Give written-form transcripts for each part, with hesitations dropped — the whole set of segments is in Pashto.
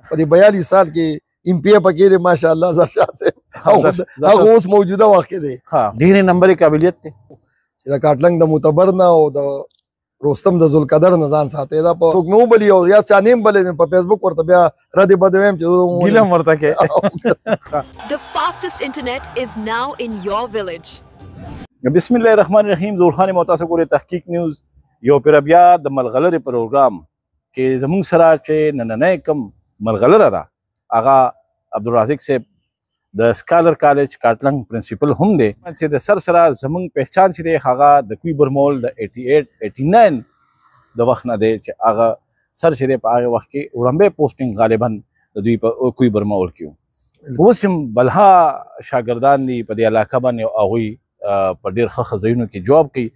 په دې 42 سال کې MP پکې دی ماشاءالله زرشاد صاحب هغه اوس موجوده وخت کې دی ډېرې نمبرې قابلیت دی چې د کاټلنګ د معتبر نه او د رستم د ذوالقدر نه ځان ساتي دا په څوک نو بلی او یا چا نیم بلې په فیسبوک ورته بیا ردې بدویم چې ګیلم ورته کې The fastest internet is now in your village. بسم الله الرحمن الرحیم. ظهور خان متاسو ګوري تحقیق نیوز یو پر بیا د ملغلرې پروګرام کې زموږ سره چې نننۍ کم ملغلره ده هغه عبدالرازق صاحب د سکالر کالج کاټلنګ پرنسپل هم دی چې د سر سره زموږ پہچان چې دی هغه د کوی برمول د 88 89 د وخت نه دی چې هغه سر چې دی په هغه وخت کې وړاندې پوسټینګ غالبا د دوی په کوی برمول کې اوس هم بلها شاګردان دي په دې علاقه باندې او هغوی په ډېر ښه ځایونو کې جواب کوي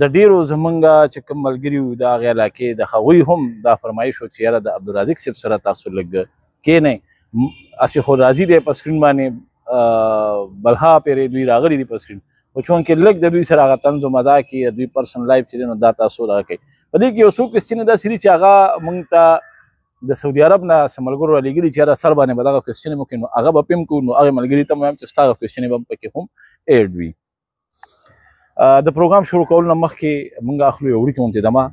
د ډېرو زمونږ چې کوم ملګري وو د هغې علاقې د هغوی هم دا فرمایش و چې یاره د عبدالرازق صاحب سره تاسو لږ کښېنئ هسې خو راځي دی په سکرین باندې بلها پېرې دوی راغلي دي په سکرین خو چونکې لږ د دوی سره هغه طنز و مزاح کوي د دوی پرسنل لایف چې دی نو دا تاسو دغه کوي په دې کې یو څو کوېسچنې داسې دي چې هغه موږ ته د سعودي عرب نه څه ملګرو رالیږلي چې یاره سر باندې به دغه کوېسچنې مو کوي نو هغه به پې کوو نو هغې ملګري ته مو وایم چې ستا هغه کوېسچنې به هم پکې هم ایډ وي د پروګرام شروع کولو نه مخکې موږ اخلو یو وړوکې غوندې دمه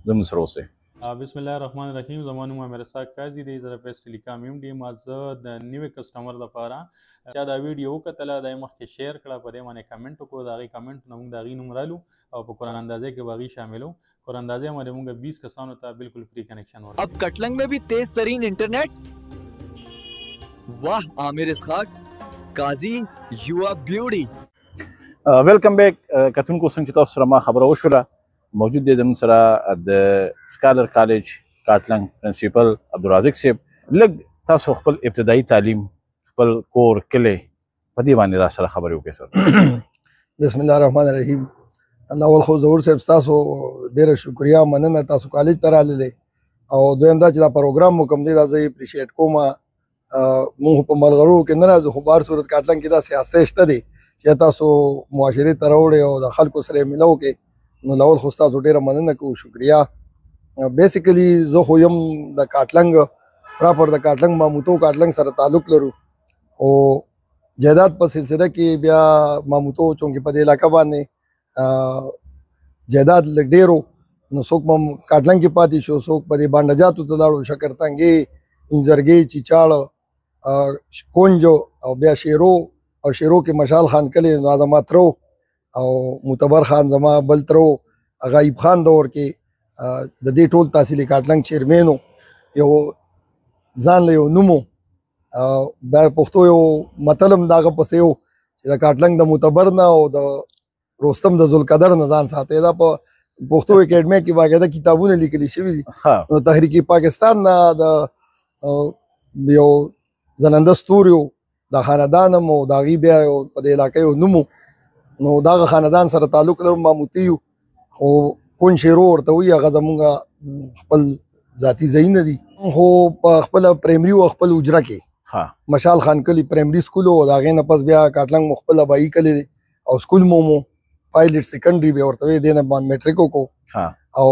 زموږ سره اوسئ. بسم الله الرحمن الرحیم. زما نوم امیر اسحاق قاضي دی. زه د پریس ټیلیکام یم ډیم زه د نوي کسټمر دپاره چې دا ویډیو وکتله دا یې مخکې شیر کړه په دې باندې کمنټ وکړو د هغې کمنټ نه موږ د هغې نوم رالو او په قرآن اندازې کې به هغې شاملو. قرآن اندازې باندې موږ 20 کسانو ته بالکل فری کنیکشن ورکړو. अब कटलंग में भी तेज तरीन इंटरनेट. वाह आमिर इसहाक काजी यू आर ब्यूटी. ویلکم بیک کتونکو څنګه چې تاسو سره ما خبره وشوله موجود دی زموږ سره د سکالر کالج کاټلنګ پرنسپل عبدالرازق صاحب. لږ تاسو خپل ابتدایي تعلیم خپل کور کلی په دې باندې را سره خبرې وکړئ سر. بسم الله الرحمن الرحیم. الله اول خو ظهور صاحب تاسو ډېره شکریا مننه تاسو کالج ته راللی او دویم دا چې دا پروګرام مو کوم دی دا زه اپریشیټ کوم. موږ په ملغرو کې نه راځو خو بهر صورت کاټلنګ کې دا سیاست شته دی چې تاسو معاشرې ته راوړئ او د خلکو سره یې ملو کې نو لاول خو ستاسو ډېره مننه کوو شکریا. بیسیکلي زه خو یم د کاټلنګ پراپر د کاټلنګ ماموتو کاټلنګ سره تعلق لرو او جایداد په سلسله کې بیا ماموتو چونکې په دې علاقه باندې جایداد لږ ډېر نو څوک به کاټلنګ کې پاتې شو څوک په دې بانډجاتو ته لاړو شکرتنګې انځرګې چیچاړ کونجو او بیا شیرو او شیرو کې مشال خان کلی نو زما ترو او معتبر خان زما بل ترو هغه ایب خان دور کې د دې ټول تحصیلي کاټلنګ چیرمین یو ځان له یو نوم بیا پښتو یو متل هم د هغه پسې و چې د کاټلنګ د معتبر نه او د رستم د ذوالقدر نه ځان ساتي. دا په پښتو اکیډمۍ کې باقاعده کتابونه لیکلي شوي دي. نو تحریک پاکستان نه د یو زننده ستوری د خاندان هم او د هغې بیا په دې علاقه یو نوم نو د هغه خاندان سره تعلق لرو ماموتي یو خو کون شیرو ورته وایي هغه زمونږ خپل ذاتي ځایونه دي خو په خپله پرایمري او خپل اجره کې مشال خان کلي پرایمري سکول و د هغې نه پس بیا کاټلنګ مو خپل ابایي کلی دی او سکول مو پایلټ سیکنډري بیا ورته وایي دې نه میټریک وکړو او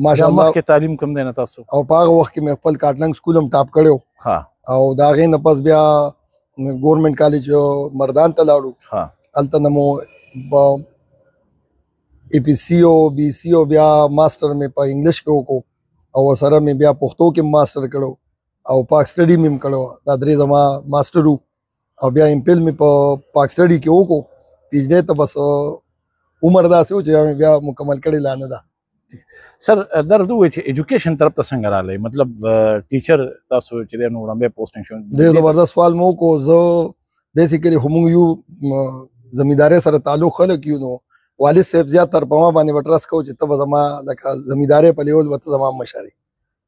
ماشاءالله مخکې تعلیم کوم دی نه تاسو او په هغه وخت کې مې خپل کاټلنګ سکول هم ټاپ کړی او د هغې نه پس بیا گورنمنٹ کالج مردان ته لاړو هلته نه مو ای پی سی او بی سی او بیا ماسټر مې په انګلیش کې وکړو او ورسره مې بیا پښتو کې ماسټر کړو او پاک سټډي مې هم کړو دا درې زما ماسټر او بیا امپل مې په پاک سټډي کې وکړو پی ایچ ډی ته بس عمر داسې و چې بیا مکمل کړی لا نه ده. سر درد وایي چې ایجوکیشن طرف ته څنګه راغلی مطلب ټیچر تاسو چې دی نو وړاندې پوسټینګ شو ډېر زبردست سوال مو وکړو. زه بیسیکلي خو موږ یو زمیندارۍ سره تعلق خلک یو نو والد صاحب زیاتر په ما باندې به ټرسټ کوو چې ته به زما لکه زمیندارۍ په لیول به ته زما مشر یې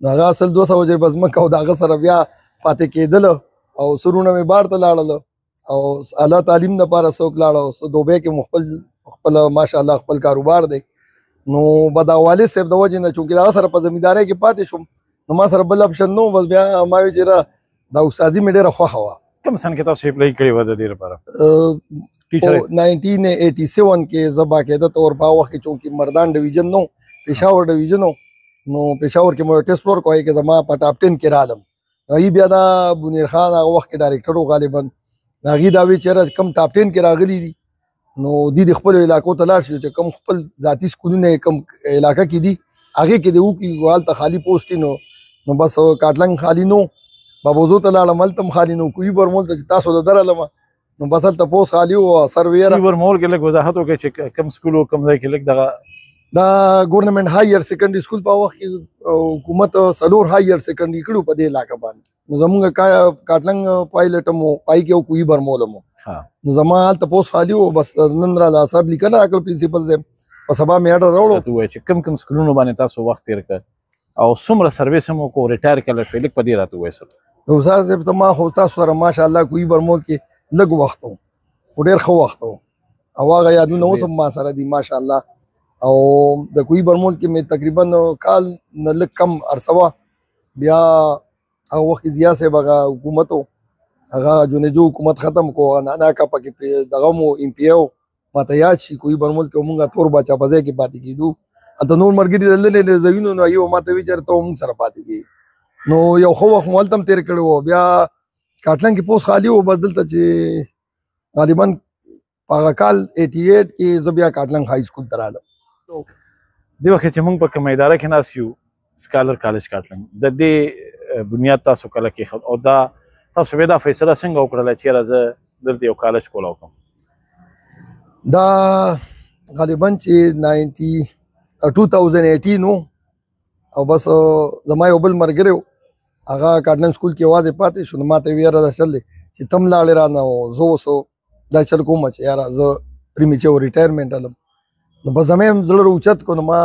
نو هغه اصل 200 جربه ځمکه او د هغه سره بیا پاتې کېدله او سرونه مې بار ته لاړله او اعلی تعلیم دپاره څوک لاړه دوبۍ کې مو خپل ماشاءالله خپل کاروبار دی نو به د والد صاحب د وجې نه چونکې د هغه سره په زمیندارۍ کې پاتې شوم نو ما سره بل اپشن نو بس بیا ما ویل چې دا استادي مې ډېره خوښه وه. کوم سن کې تاسو اپلای کړې وه د دې لپاره؟ 1987 کې زه باقاعده طور په هغه وخت کې چونکې مردان ډویژن نو پېښور ډویژن و نو پېښور کې مو ټیسټ ورک وایي چې زما په ټاپ 10 کې رالم هغې بیا دا منیر خان هغه وخت کې ډایرکټر و غالبا هغې دا وی چېرې کم ټاپ 10 کې راغلي دي نو دوی د خپلو علاقو ته لاړ شي چې کوم خپل ذاتي سکولونه یې کوم علاقه کې دي هغې کې د وکړي هلته خالي پوسټ نو بس کاټلنګ خالي نو بابوزو ته لاړم هلته هم خالي نو کوی برمول ته چې تاسو د درلمه نو بس هلته پوسټ خالي و سرویره کوی برمول کې لږ وضاحت وکړئ چې کوم سکول و کوم ځای کې لږ دغه دا ګورنمنټ هایر سیکنډري سکول په وخت کې حکومت څلور هایر سیکنډري کړو په دې علاقه باندې نو زمونږ کاټلنګ پایلټ مو پای کې کوی برمول مو نو زما هلته پوسټ خالي و بس نن را د اثر لیکنه راکړ پرنسپل صاحب په سبا مې اډر راوړو ته وایي چې کوم سکولونو باندې تاسو وخت تېر کړ او څومره سرویس هم وکړو ریټایر کله شوې لږ په دې راته ووایه سر نو استاد صاحب ته ما خو تاسو سره ماشاءالله کوی برمول کې لږ وخت و خو ډېر ښه وخت و او هغه یادونه اوس هم ما سره دي ماشاءالله او د کوی برمول کې مې تقریبا کال نه لږ کم عرصه وه بیا هغه وخت کې ضیا صاحب هغه حکومت و هغه جونیجو حکومت ختم کو نانا کا پکې دغه مو ایم پی او ماته یاد شي کوی برمول کې مونږه تور بچا په ځای کې پاتې کېدو هلته نور ملګري د لرې ځایونو نو یو ماته وي چېرته مونږ سره پاتې کېږي نو یو ښه وخت مو هلته هم تېر کړی و بیا کاټلنګ کې پوسټ خالي و بس دلته چې غالبا په هغه کال 88 کې زه بیا کاټلنګ های سکول ته رالم دې وخت چې موږ په کومه اداره کې ناست یو سکالر کالج کاټلنګ د دې بنیاد تاسو کله کېښود او دا تاسو بیا دا فیصله څنګه وکړله چې یاره زه دلته یو کالج کولی وکړم دا غالبا چې 2018 و او بس زما یو بل ملګری و هغه کاټلنګ سکول کې یوازې پاتې شو نو ما ته ویې یاره دا چل دی چې تم لاړې رانه او زه اوس دا چل کوم چې یاره زه پریمیچور ریټایرمنټ هلم نو بس زما هم زړه راوچت کړو نو ما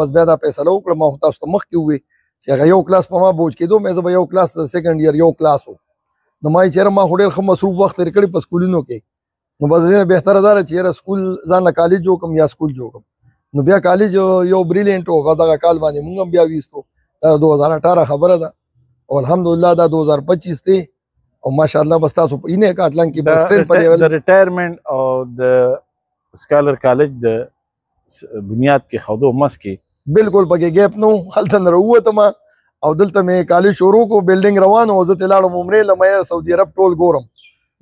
بس بیا دا فیصله وکړه ما خو تاسو ته مخکې وویې چې هغه یو کلاس په ما بوج کېدو مې زه به یو کلاس د سیکنډ ایئر یو کلاس و نو ما یې چېرې ما خو ډېر ښه مصروف وخت تېر کړی په سکولونو کې نو بس دې نه بهتره دا ده چې یاره سکول ځان له کالج جوړ کړم یا سکول جوړ کړم نو بیا کالج یو بریلینټ و هغه دغه کال باندې مونږ هم بیا ویستو دا 2018 خبره ده او الحمدلله دا 2025 دی او ماشاءالله بس تاسو په اینه کاټلنګ کې بس ټرین په لیول د ریټایرمنټ او د سکالر کالج د بنیاد کې خودو مس کې بالکل پکې ګیپ نو هلته نه راووتم او دلته مې کالج شروع کو بلډینګ روان و زه ترې لاړم عمرې له سعودي عرب ټول ګورم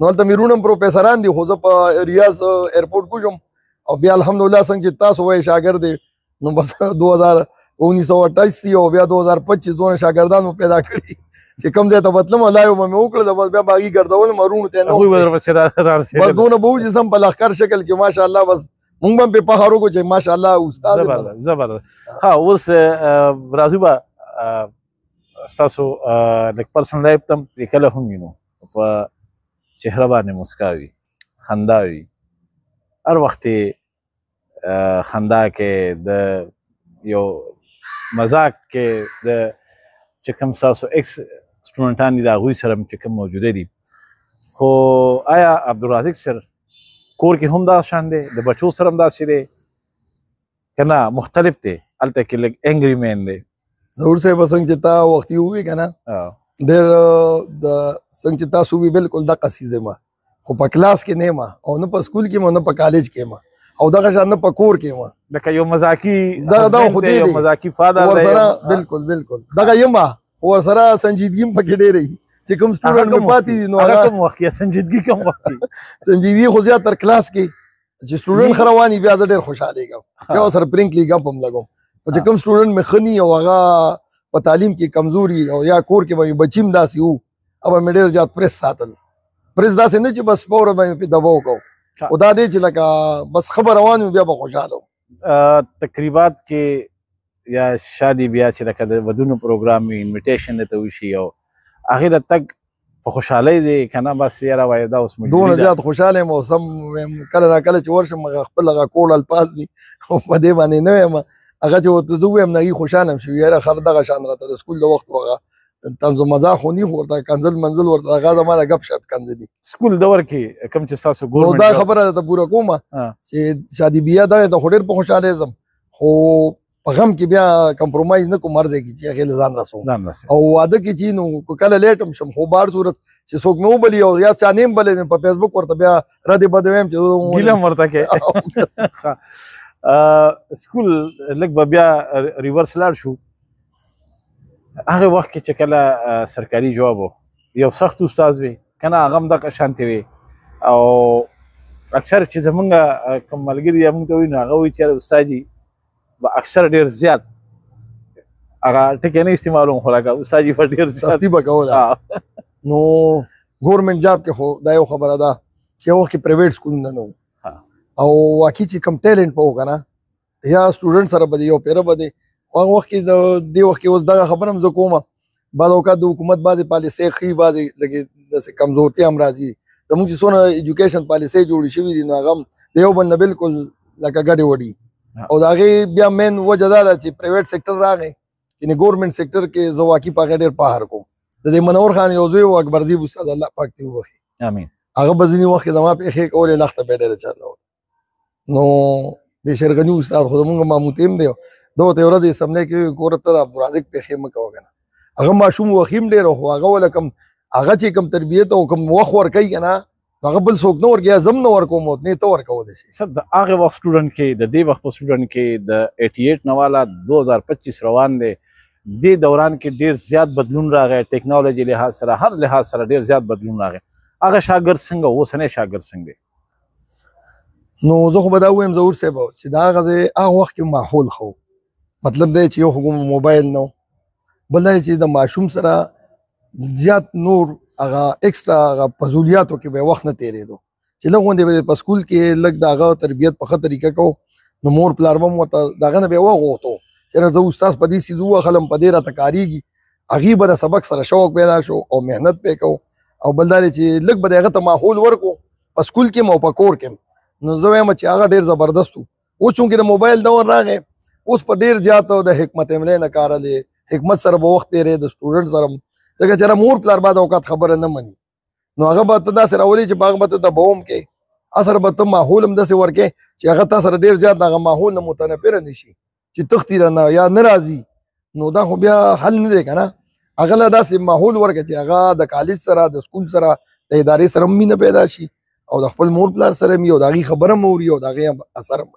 نو هلته مې رونم پروفیسران دي خو زه په ریاض ایرپورټ کوجم او بیا الحمدلله څنګه چې تاسو وایي شاګرد دی نو بس 1928 او بیا 2025 دونه شاګردان مو پیدا کړي چې کوم ځای ته بتلم الله یو مې وکړل بس بیا باغي ګرځول مرونو ته نو بس دونه به چې سم په لښکر شکل کې ماشاءالله بس مونږ هم په پخارو کو چې ماشاءالله استاد زبردست ها اوس راځو به ستاسو لکه پرسنل لایف ته لیکلی هم وینو په چهره باندې مسکا وي خندا وي هر وخت خندا کې د یو مزاق کې د چې کوم ستاسو ایکس سټوډنټان دي د هغوی سره چې کوم موجوده دي خو آیا عبدالرازق سر کور کې هم دا شان دی د بچو سره هم داسې دی که نه مختلف دی هلته کې لږ انګري مین دی ظهور صاحب څنګه چې تا وختي ووي که نه ډېر د څنګه چې تاسو ووي بالکل دقه څیز یم خو په کلاس کې نه یم او نه په سکول کې یم نه په کالج کې یم او دغه شان نه په کور کې یم لکه یو مزاقي دا خو دی یو مزاقي فادر ورسره بالکل دغه یم ورسره سنجیدګي هم پکې ډېره وي چې کوم سټوډنټ مې پاتې دي نو هغه کوم وخت کې سنجیدګي کوم وخت کې سنجیدګي خو زیاتر کلاس کې چې سټوډنټ ښه روان وي بیا زه ډېر خوشحالېږم بیا ورسره پرنکلي ګپ هم لګوم او چې کوم سټوډنټ مې ښه ني او هغه په تعلیم کې کمزوري او یا کور کې به بچي هم داسې وو هغه مې ډېر زیات پریس ساتل پریس داسې نه چې بس فوره به مې پې دبه وکړو خو دا دی چې لکه بس خبر روان وي بیا به خوشحاله تقریبات کې یا شادي بیا چې لکه د ودونو پروګرام وي انویټیشن درته وشي او هغې د تګ په خوشحالۍ دی که نه بس یاره وایي دا اوس دونه زیات خوشحاله یم او سم کله نا کله چې ورشم خپل هغه کوړ الفاظ دي او په دې باندې نه یم هغه چې ورته زه ووایم نه هغې خوشحاله یم چې یاره خر دغه شان راته د سکول د وخت هغه طنز و مزاح خو نی خو ورته کنځل منزل ورته هغه زما د ګپ شپ کنځ دي سکول دور کې کوم چې ستاسو نو دا خبره درته پوره کومه چې شادي بیا دغه ته خو ډېر په خوشحاله ځم خو په غم کې بیا کمپرومایز نه کوم هر ځای کې چې هغې له ځان رسوم او واده کې چې نو کله لیټ هم شم خو بهر صورت چې څوک مې وبلي او یا چا نه هم بللی په فیسبوک ورته بیا ردې بدې ویم چې ګیله هم ورته کې سکول لږ به بیا ریورس لاړ شو هغه وخت کې چې کله سرکاري جواب و یو سخت استاد وي کنه هغه هم دغه شانتې وي او اکثر چې زمونږ کوم ملګري یا موږ ته وایي نو هغه وایي چې استاد جي به اکثر ډېر زیات هغه ټکي نه استعمالوم خو لکه استاد جي به ډېر زیات سختي به کوله نو ګورنمنټ جاب کې خو دا یو خبره ده چې یو وخت کې پرایویټ سکولونه نه وو او واقعي چې کم ټیلنټ به و که نه یا سټوډنټ سره به دی یو پیره به دی هغه وخت کې د دې وخت کې اوس دغه خبره هم زه کومه بعض اوقات د حکومت بعضې پالیسۍ ښي بعضې لږې داسې کمزورتیا هم راځي زموږ چې څونه ایجوکیشن پالیسۍ جوړې شوي دي نو هغه هم د یو بل نه بلکل لکه ګډې وډي او د هغې بیا مین وجه دا ده چې پرایویټ سیکټر راغی یعنې ګورنمنټ سیکټر کې زه واقعي په هغې ډېر فخر کوم د دې منور خان یو زوی و اکبرزیب استاد الله پاک دې وبخي امین هغه به ځینې وخت کې زما پېښې کولې لخته به یې ډېره چلول نو د شرغني استاد خو زمونږ ماموتي هم دی ده ورته یو ورځ اسمبلی کې کوره ته د عبدالرازق پېښې مه کوه که نه هغه ماشوم وخي هم ډېر خو هغه وله کم هغه چې کم تربیت او کم وخت ورکوي که نه هغه بل څوک نه ورکوي زه هم نه ورکوم او نه ته ورکولی شي سر د هغې وخت سټوډنټ کې د دې وخت په سټوډنټ کې د 88 نه والا 2025 روان دی دې دوران کې ډېر زیات بدلون راغی ټیکنالوژي لحاظ سره هر لحاظ سره ډېر زیات بدلون راغی هغه شاګرد څنګه اوسنی شاګرد څنګه دی نو زه خو به دا ووایم ظهور صاحب چې د هغه ځای هغه وخت کې ماحول ښه مطلب دی چې یو خو موبایل نه بل دا چې د ماشوم سره زیات نور هغه ایکسټرا هغه فضولیاتو کې به وخت نه تېرېدو چې لږ غوندې به په سکول کې لږ د هغه تربیت په ښه طریقه کوو نو مور پلار به هم ورته د هغه نه به یې وغوښتو چې زه استاد په دې څیز ووهلم په دې راته کارېږي هغې به د سبق سره شوق پیدا شو او محنت پې کوو او بل دا دی چې لږ به د هغه ته ماحول ورکو په سکول کې هم او په کور کې هم نو زه وایم چې هغه ډېر زبردست و اوس چونکې د موبایل دور راغی اوس په ډېر زیات د حکمت عملی نه کار دی حکمت سره به وخت تېری د سټوډنټ سره ځکه چې هغه مور پلار بعض اوقات خبره نه مني نو هغه به ته داسې راولي چې په هغه به ته دباوم کې اثر به ته ماحول هم داسې ورکې چې هغه تا سره ډېر زیات هغه ماحول نه متنفره نه شي چې تښتي رانه یا نه راځي نو دا خو بیا حل نه دی که نه هغه له داسې ماحول ورکړه چې هغه د کالج سره د سکول سره د ادارې سره هم مینه پیدا شي او د خپل مور پلار سره هم وي او د هغې خبره هم اوري او د هغې اثر هم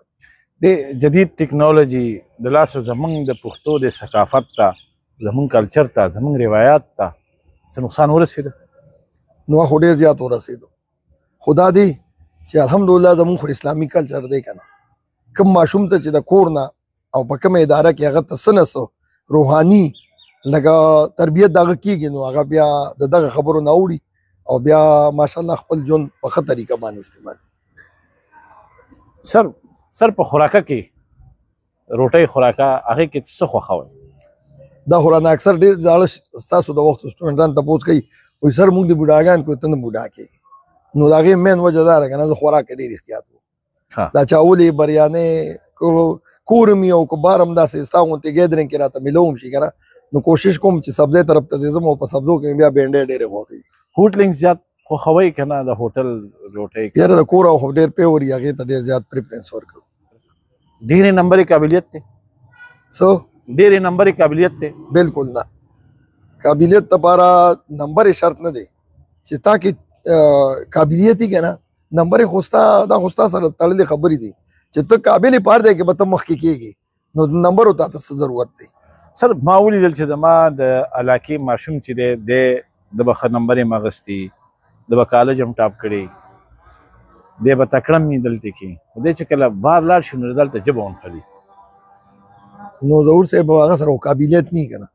د جدید ټیکنالوژي د لاسه زمونږ د پښتو د ثقافت ته زمونږ کلچر ته زمونږ روایات ته څه نقصان ورسېده نو خو ډېر زیات ورسېدو خو دا دی چې الحمدلله زمونږ خو اسلامي کلچر دی که نه کوم ماشوم ته چې د کور نه او په کومه اداره کې هغه ته څه نه څه روحاني لکه تربیت د هغه کېږي نو هغه بیا د دغه خبرو نه اوړي او بیا ماشاءالله خپل ژوند په ښه طریقه باندې استعمالوي سر په خوراکه کې روټۍ خوراکه هغې کې څه خوښوئ دا خو رانه اکثر ډېر زاړه ستاسو د وخت سټوډنټان تپوس کوي وایي سر موږ د بوډاګان کوو ته نه بوډا کېږي نو د هغې مین وجه دا ده که نه زه خوراک کې ډېر احتیاط کوم دا چاولې بریانۍ کور مې او که بار هم داسې ستا غوندې ګیدرینګ کې راته میلوم شي که نه نو کوشش کوم چې سبزی طرف ته ځم او په سبزو کې بیا بینډۍ ډېرې خوښوي هوټلینګ زیات خوښوئ که نه د هوټل روټۍ یاره د کور او خو ډېر پیور وي هغې ته ډېر زیات پریفرنس ورکوو ډېرې نمبرې قابلیت دی څه ډېرې نمبرې قابلیت دی بالکل نه قابلیت دپاره نمبر شرط نه دی چې تا کې قابلیت وي که نه نمبر خو ستا دا خو ستا سره تړلې خبرې دي چې ته قابل یې پار دی کې به ته مخکې کېږي نو نمبر ته ته څه ضرورت دی سر ما ولیدل چې زما د علاقې ماشوم چې دی د به ښه نمبر یې اخیستي د به کالج هم ټاپ کړی دی به تکړه مې دلته کې خو دی چې کله بار لاړ شي نو دلته ژبه ونښلي نو ظهور صاحب هغه سره قابلیت نه که نه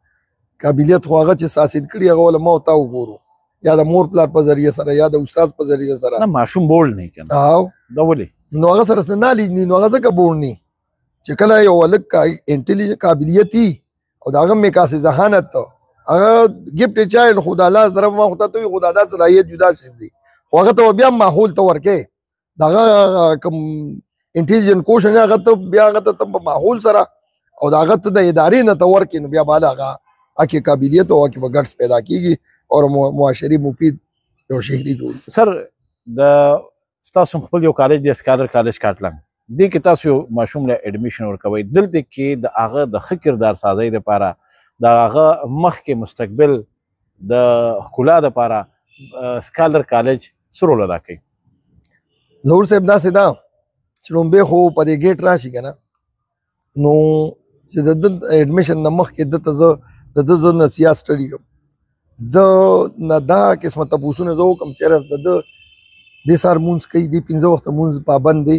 قابلیت خو هغه چې حاصل کړي هغه وله ما او تا وګورو یا د مور پلار په ذریعه سره یا د استاد په ذریعه سره نه ماشوم بولډ نه که نه دا ولې نو هغه سره نالج نی نو هغه ځکه بولډ نی چې کله یو هلک قابلیت وي او د هغه میکاسې ذهانت ته هغه ګفټ چایلډ خو د الله طرف ما خو ته وي خو د دا صلاحیت جدا شی دی خو هغه ته بیا ماحول ته ورکې د هغه کوم انټیلیجنټ کوشن هغه ته بیا هغه ته په ماحول سره او د هغه ته د ادارې نه ته ورکې نو بیا بالا هغه هغې قابلیت او هغې به ګټس پیدا کېږي او معاشري مفید یو شهري جوړ سر د ستاسو خپل یو کالج دی اسکالر کالج کاټلنګ دې کې تاسو یو ماشوم له اډمیشن ورکوئ دلته کې د هغه د ښه کردار سازۍ دپاره د هغه مخکې مستقبل د ښکلا دپاره اسکالر کالج څه رول ادا کوي ظهور صاحب داسې ده چې لومبې خو په دې ګیټ راشي که نه نو چې د اډمیشن نه مخکې دته زه د ده زه نفسیات سټډي کوم د نه دا قسمه تپوسونه زه وکړم چېرې د ده دې سهار مونځ کوي دې 5 وخته مونځ پابند دی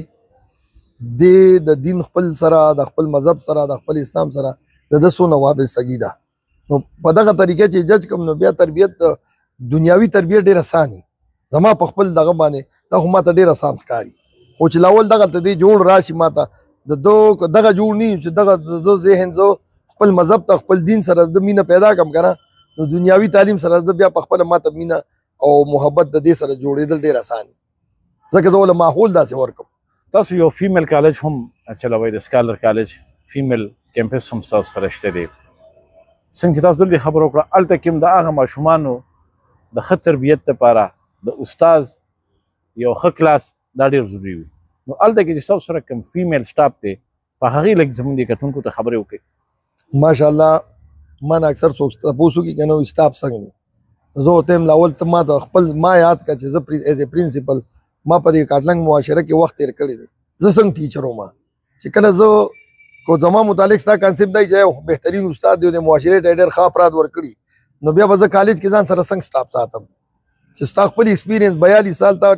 د دین خپل سره د خپل مذهب سره د خپل اسلام سره د ده څونه وابستګي ده نو په دغه طریقه چې جج کوم نو بیا تربیت دنیاوي تربیت ډېر اساني زما په خپل دغه باندې دا خو ماته ډېر اسان ښکاري خو چې لاول دغلته دې جوړ راشي ماته دغه جوړ نه چې دغه زه ذهن زه خپل مذهب ته خپل دین سره د مینه پیدا کړم که نه نو دنیاوي تعلیم سره زه بیا په خپله ماته مینه او محبت د دې سره جوړېدل ډېر اساني ځکه زه له ماحول داسې ورکړم تاسو یو فیمیل کالج هم چلوئ د سکالر کالج فیمیل کیمپس هم ستاسو سره شته دی څنګه چې تاسو دلته خبره وکړه هلته کې هم د هغه ماشومانو د ښه تربیت لپاره د استاد یو ښه کلاس دا ډېر ضروري وي نو هلته کې چې ستاسو سره کوم فیمیل سټاف دی په هغې لږ زموږ دې کتونکو ته خبرې وکړئ ماشاءالله ما نه اکثر څوک تپوس وکړي که نه سټاف څنګه دی زه ورته یم لاول ته ما د خپل ما یاد کړه چې زه ایز ا پرنسپل ما په دې کاټلنګ معاشره کې وخت تېر کړی دی زه څنګه ټیچر وم چې کله زه کو زما متعلق ستا کنسپټ دی چې بهترین استاد دی د معاشرې ته ډېر ښه افراد ورکړي نو بیا به زه کالج کې ځان سره څنګه سټاف ساتم چې ستا خپل ایکسپیرینس 42 سال تا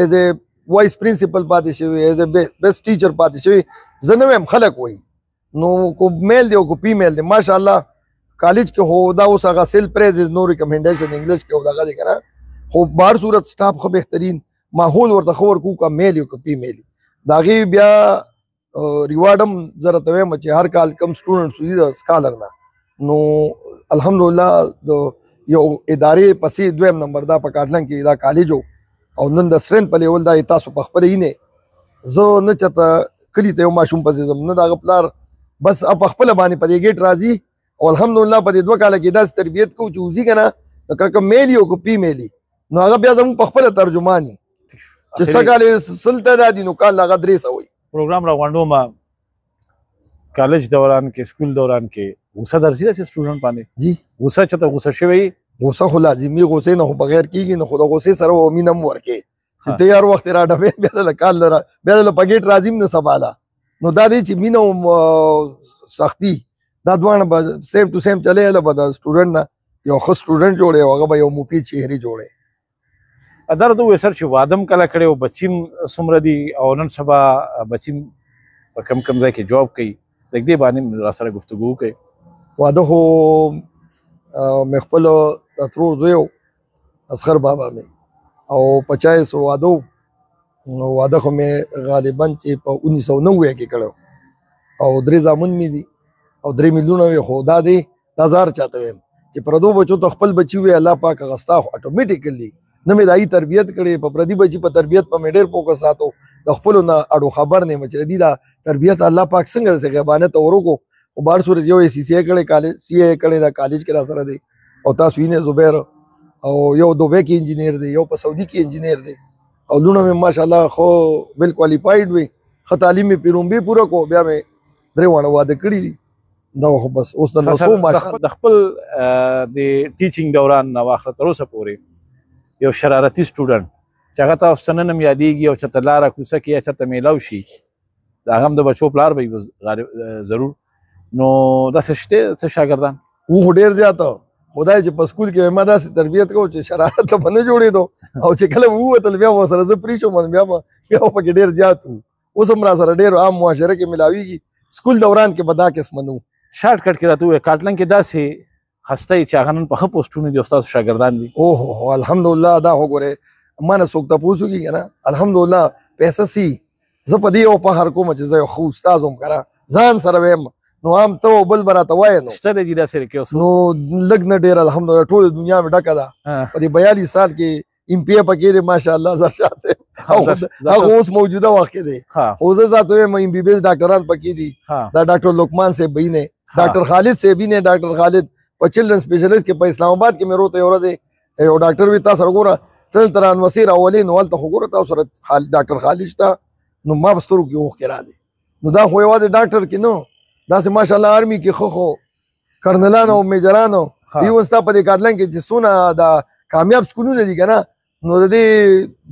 ایز ا وایس پرنسپل پاتې شوی ایز ا بیسټ ټیچر پاتې شوی زه نه وایم خلک وایي نو کو میل دی او کو فیمیل دی ماشاءالله کالج کې هو دا اوس هغه سیل پریزز نو ریکمنډیشن انګلیش کې هو دغه دی که نه خو بهر صورت سټاف ښه بهترین ماحول ورته ښه ورکوو که میل یو که فیمیل د هغې بیا ریوارډ هم زه راته وایم چې هر کال کم سټوډنټس وي د سکالر نه نو الحمدلله د یو ادارې پسې دویم نمبر دا په کاټلنګ کې دا کالج و او نن د سټرینث په لیول دا تاسو په خپله یې نه زه نه چېرته کلي ته یو ماشوم پسې ځم نه د هغه پلار بس په خپله باندې په دې ګیټ راځي او الحمدلله په دې 2 کاله کې داسې تربیت کوو چې وځي که نه که میل یو که فیمیل نو هغه بیا زموږ په خپله ترجمان وي چې څه کال یې 100 تعداد نو کال هغه 300 پروګرام راغونډوم کالج دوران کې سکول دوران کې غوسه درځي داسې سټوډنټ باندې جی غوسه چېرته غوسه شوی غوسه خو لازمي غوسې نه خو بغیر کېږي نو خو د غوسې سره و مینه هم ورکې چې ته هر وخت یې راډوې بیا د کال بیا د په ګیټ راځي هم نه سباله نو دا دی چې مینه او سختي دا دواړه به سیم ټو سیم چلی به د سټوډنټ نه یو ښه سټوډنټ جوړې او هغه به یو مفید شهري جوړې دا راته ووایه سر چې واده هم کله کړی او بچي هم څومره دي او نن سبا بچي هم په کم ځای کې جاب کوي لږ دې باندې را سره گفتگو وکړئ واده خو مې خپل د ترور زوی و اصغر بابا مې او 50 واده نو واده خو مې غالبا چې په 1990 کې کړی او 3 زامن مې دي او 3 میلیونه وي خو دا دی دا زار چاته ویم چې پردو بچو ته خپل بچي وي الله پاک هغه ستا خو اټومیټیکلی نه مې د هغې تربیت کړې په پردي بچي په تربیت په مې ډېر فوکس ساتو د خپلو نه اړو خبر نه یم چې د دې دا تربیت الله پاک څنګه داسې غیبانه ته ورکړو خو بهر صورت یو یې CCA کړی کالج CA کړی دا کالج کې را سره دی او تاسو وینئ زبیر او یو دوبۍ کې انجینیر دی یو په سعودي کې انجینیر دی او لونه مې ماشاءالله خو ویل کوالیفاید وي ښه تعلیم مې پیرومبي پوره کړو بیا مې 3 واړه واده کړي دي دا خو بس اوس د نسو ماشاءالله د خپل د ټیچینګ دوران نه واخله تر اوسه پورې یو شرارتي سټوډنټ چې هغه تاسو ته نن هم یادېږي او چېرته لاره کوڅه کې یا چېرته میلاو شي د هغه هم د بچو پلار به ضرور نو داسې شته څه شاګردان و خو ډېر زیاته خدای چې په سکول کې ما داسې تربیت کوو چې شرارت ته به نه جوړېدو او چې کله ووتل بیا به ورسره زه پرې شوم بیا به پکې ډېر زیات وو اوس هم را سره ډېر عام معاشره کې ملاویږي سکول دوران کې به دا قسمه نه وو شارټ کټ کې راته ووایه کاټلنګ کې داسې هستی چې هغه نن په ښه پوسټونو دي او ستاسو شاګردان وي اوهو الحمدلله دا خو ګورې ما نه څوک تپوس وکړي که نه الحمدلله پیسه سي زه په دې یو فخر کوم چې زه یو ښه استاد وم که نه ځان سره ویم نو هم ته بل به راته وایې نو شته دی داسې کې اوس نو لږ نه ډېر الحمدلله ټوله دنیا مې ډکه ده په دې 42 سال کې MPA پکې دی ماشاءالله زرشاد صاحب هغه اوس موجوده وخت کې دی خو زه ذات وایم MBBS ډاکټران پکې دي دا ډاکټر لقمان صاحب بینه ډاکټر خالد صاحب بینه ډاکټر خالد په چلډرن سپیشلیسټ کې په اسلام آباد کې مې روته یو ورځ یو ډاکټر وي تاسو وګوره تل تر انوسیر اولین ولته وګوره تاسو سره ډاکټر خالد شته نو ما بسترو کې اوخ کې را دي نو دا خو یوازې ډاکټر کې نو داسې ماشاءالله آرمي کې خو کرنلانو او میجرانو یو ستا په دې کاټلنګ کې چې څونه د کامیاب سکولونه دي که نه نو د دې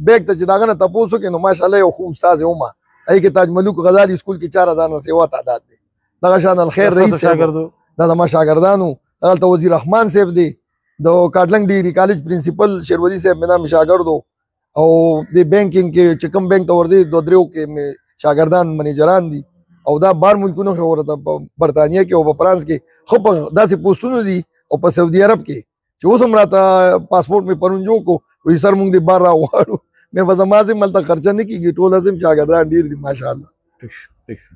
بیګ ته چې د هغه نه تپوس وکړې نو ماشاءالله یو ښه استاد یم هغې کې تاج ملک غزالي سکول کې 4000 نه سیوا تعداد دی دغه شان الخير تاسو رئیس صاحب شاګردو دا زما شاګردانو دلته وزیر رحمان صاحب دی د کاټلنګ ډیګري کالج پرنسپل شیرولی صاحب مې نام شاګردو او د بانکینګ کې چې کوم بانک ته ورځي دوه دریو کې مې شاګردان منیجران دي او دا بار ملکونو کې ورته په برتانیه کې او په فرانس کې خو په داسې پوسټونه دي او په سعودي عرب کې چې اوس هم راته پاسپورټ مې پرون جوړ کو وایي سر موږ دې بار راغواړو مې به زما زم هلته خرچه نه کېږي ټول زم شاګردان ډېر دي ماشاءالله. ټیک شو ټیک شو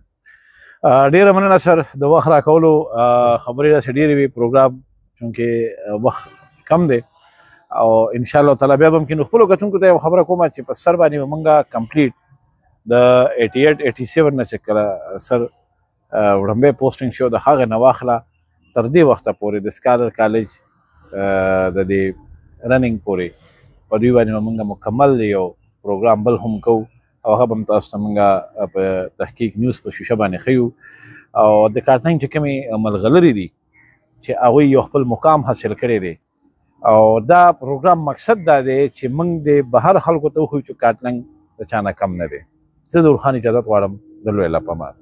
ډیره مننه سر د وخت راکولو خبرې داسې ډېرې وي پروګرام چونکې وخت کم دی او ان شاء الله تعالی بیا به ممکن خپلو کتونکو ته یو خبره کومه چې په سر باندې به مونږه کمپلیټ د 88 87 نه چې کله سر وړاندې پوسټینګ شو د هغې نه واخله تر دې وخته پورې د سکالر کالج د دې رننګ پورې په دوی باندې به مونږ مکمل یو پروګرام بل هم کوو او هغه به هم تاسو ته مونږ په تحقیق نیوز په شیشه باندې ښیو او د کارتنګ چې کومې ملغلرې دي چې هغوی یو خپل مقام حاصل کړی دی او دا پروګرام مقصد دا دی چې موږ د بهر خلکو ته وښیو چې کارتنګ د چا نه کم نه دی. زه ظهور خان اجازت غواړم د لوی الله په امان.